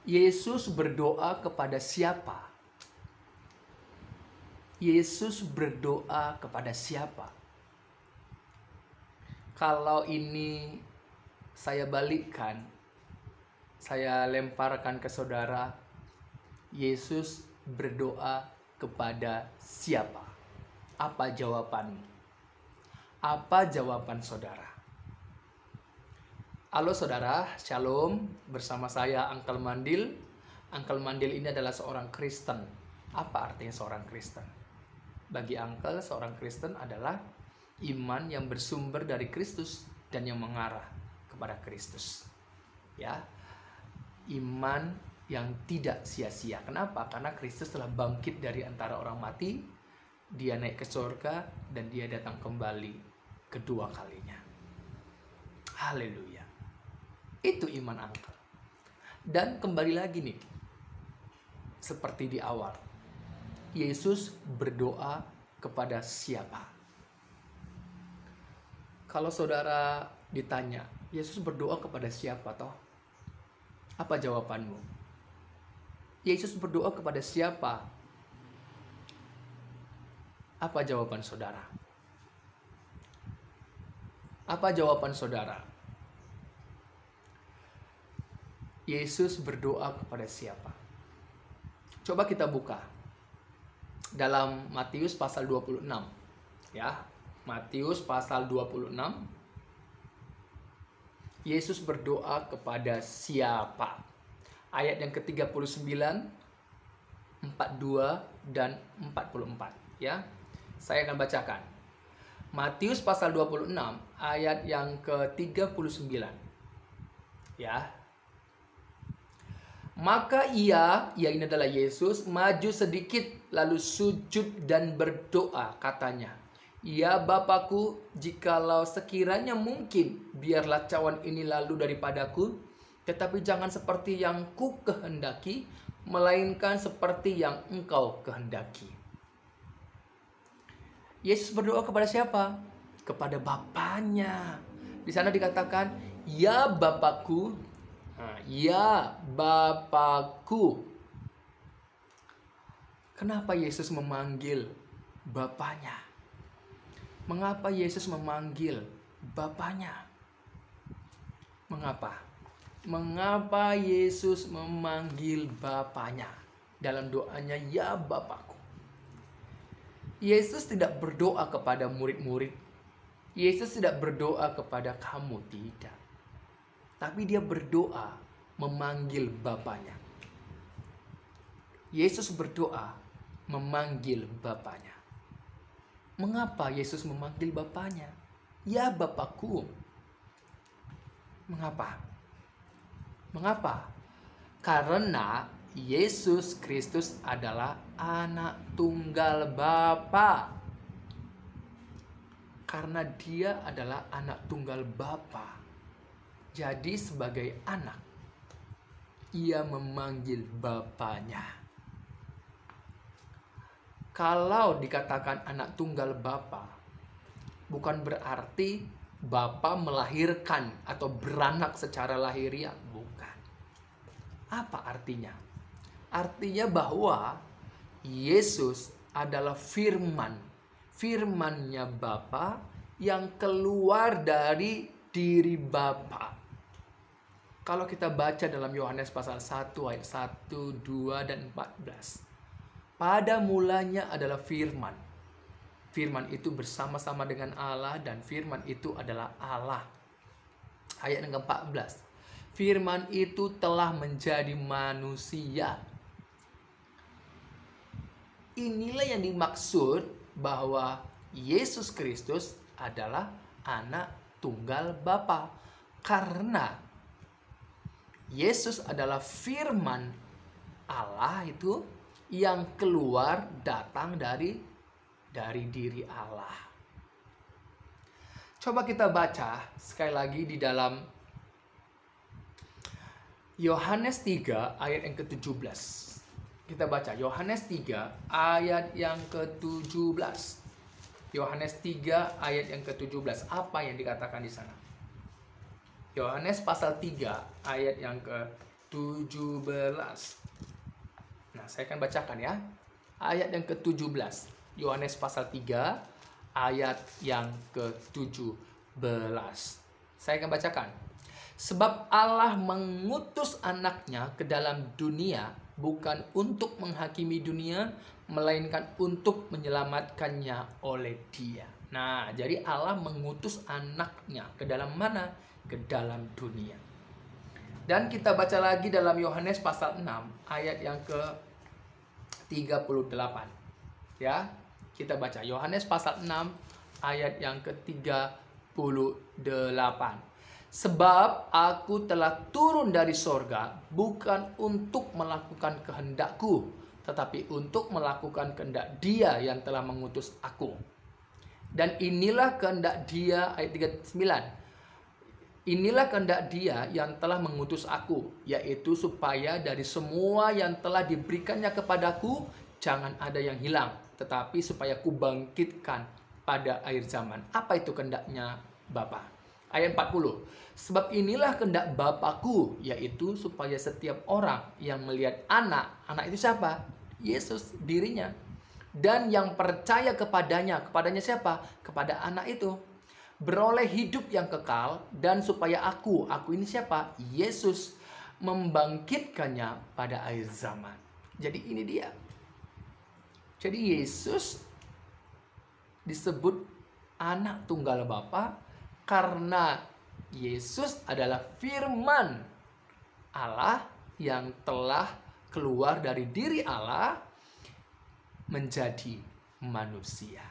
Yesus berdoa kepada siapa? Yesus berdoa kepada siapa? Kalau ini saya balikkan, saya lemparkan ke saudara, Yesus berdoa kepada siapa? Apa jawabanmu? Apa jawaban saudara? Halo saudara, shalom. Bersama saya Uncle Mandil. Uncle Mandil ini adalah seorang Kristen. Apa artinya seorang Kristen? Bagi Uncle, seorang Kristen adalah iman yang bersumber dari Kristus dan yang mengarah kepada Kristus. Ya, iman yang tidak sia-sia. Kenapa? Karena Kristus telah bangkit dari antara orang mati, dia naik ke surga, dan dia datang kembali kedua kalinya. Haleluya. Itu iman Uncle. Dan kembali lagi nih, seperti di awal, Yesus berdoa kepada siapa? Kalau saudara ditanya, Yesus berdoa kepada siapa toh? Apa jawabanmu? Yesus berdoa kepada siapa? Apa jawaban saudara? Apa jawaban saudara? Yesus berdoa kepada siapa? Coba kita buka dalam Matius pasal 26. Ya, Matius pasal 26. Yesus berdoa kepada siapa? Ayat yang ke-39, 42 dan 44, ya. Saya akan bacakan. Matius pasal 26 ayat yang ke-39. Ya. Maka ia ini adalah Yesus, maju sedikit lalu sujud dan berdoa, katanya, "Ya Bapakku, jikalau sekiranya mungkin, biarlah cawan ini lalu daripadaku, tetapi jangan seperti yang ku kehendaki, melainkan seperti yang Engkau kehendaki." Yesus berdoa kepada siapa? Kepada Bapaknya. Di sana dikatakan, "Ya Bapakku." Ya Bapakku. Kenapa Yesus memanggil Bapaknya? Mengapa Yesus memanggil Bapaknya? Mengapa? Mengapa Yesus memanggil Bapaknya dalam doanya, "Ya Bapakku"? Yesus tidak berdoa kepada murid-murid. Yesus tidak berdoa kepada kamu, tidak. Tapi dia berdoa memanggil Bapaknya. Yesus berdoa memanggil Bapaknya. Mengapa Yesus memanggil Bapaknya? "Ya Bapakku." Mengapa? Mengapa? Karena Yesus Kristus adalah anak tunggal Bapa. Karena dia adalah anak tunggal Bapa. Jadi sebagai anak, ia memanggil Bapaknya. Kalau dikatakan anak tunggal Bapa, bukan berarti Bapa melahirkan atau beranak secara lahiriah, bukan. Apa artinya? Artinya bahwa Yesus adalah firman, firman-Nya Bapa yang keluar dari diri Bapa. Kalau kita baca dalam Yohanes pasal 1 ayat 1, 2, dan 14. Pada mulanya adalah firman. Firman itu bersama-sama dengan Allah dan firman itu adalah Allah. Ayat yang ke-14. Firman itu telah menjadi manusia. Inilah yang dimaksud bahwa Yesus Kristus adalah anak tunggal Bapa. Karena Yesus adalah firman Allah itu yang keluar datang dari diri Allah. Coba kita baca sekali lagi di dalam Yohanes 3 ayat yang ke-17. Kita baca Yohanes 3 ayat yang ke-17. Yohanes 3 ayat yang ke-17. Apa yang dikatakan di sana? Yohanes pasal 3 ayat yang ke-17. 17. Nah, saya akan bacakan ya. Ayat yang ke-17. Yohanes pasal 3 ayat yang ke-17. Saya akan bacakan. Sebab Allah mengutus anaknya ke dalam dunia bukan untuk menghakimi dunia, melainkan untuk menyelamatkannya oleh Dia. Nah, jadi Allah mengutus anaknya ke dalam mana? Ke dalam dunia. Dan kita baca lagi dalam Yohanes pasal 6 ayat yang ke-38. Ya, kita baca Yohanes pasal 6 ayat yang ke-38. Sebab aku telah turun dari sorga bukan untuk melakukan kehendakku, tetapi untuk melakukan kehendak Dia yang telah mengutus aku. Dan inilah kehendak Dia, ayat 39. Inilah kehendak Dia yang telah mengutus aku, yaitu supaya dari semua yang telah diberikannya kepadaku, jangan ada yang hilang, tetapi supaya kubangkitkan pada akhir zaman. Apa itu kehendaknya Bapa? Ayat 40. Sebab inilah kehendak Bapakku, yaitu supaya setiap orang yang melihat anak itu siapa? Yesus dirinya. Dan yang percaya kepadanya siapa? Kepada anak itu, beroleh hidup yang kekal. Dan supaya aku ini siapa? Yesus, membangkitkannya pada akhir zaman. Jadi ini dia. Jadi Yesus disebut anak tunggal Bapa karena Yesus adalah firman Allah yang telah keluar dari diri Allah menjadi manusia.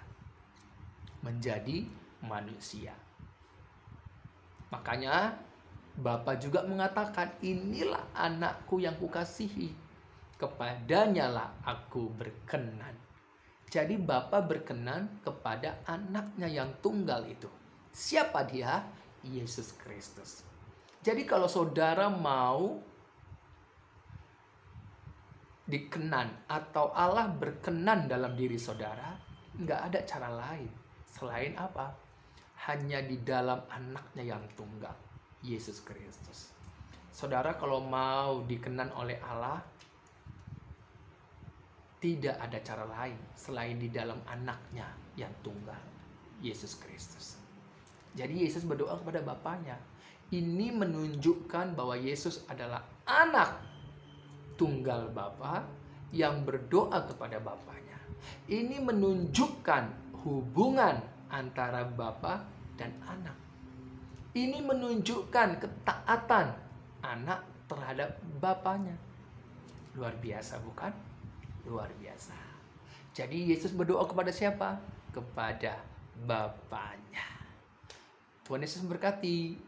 Menjadi manusia. Makanya Bapa juga mengatakan, inilah anakku yang kukasihi, kepadanya lah aku berkenan. Jadi Bapa berkenan kepada anaknya yang tunggal itu. Siapa dia? Yesus Kristus. Jadi kalau saudara mau dikenan atau Allah berkenan dalam diri saudara, nggak ada cara lain selain apa? Hanya di dalam anaknya yang tunggal, Yesus Kristus. Saudara kalau mau dikenan oleh Allah, tidak ada cara lain selain di dalam anaknya yang tunggal, Yesus Kristus. Jadi Yesus berdoa kepada Bapaknya. Ini menunjukkan bahwa Yesus adalah anak tunggal Bapa yang berdoa kepada Bapaknya. Ini menunjukkan hubungan antara Bapa dan anak. Ini menunjukkan ketaatan anak terhadap Bapaknya. Luar biasa, bukan? Luar biasa. Jadi Yesus berdoa kepada siapa? Kepada Bapaknya. Tuhan Yesus memberkati.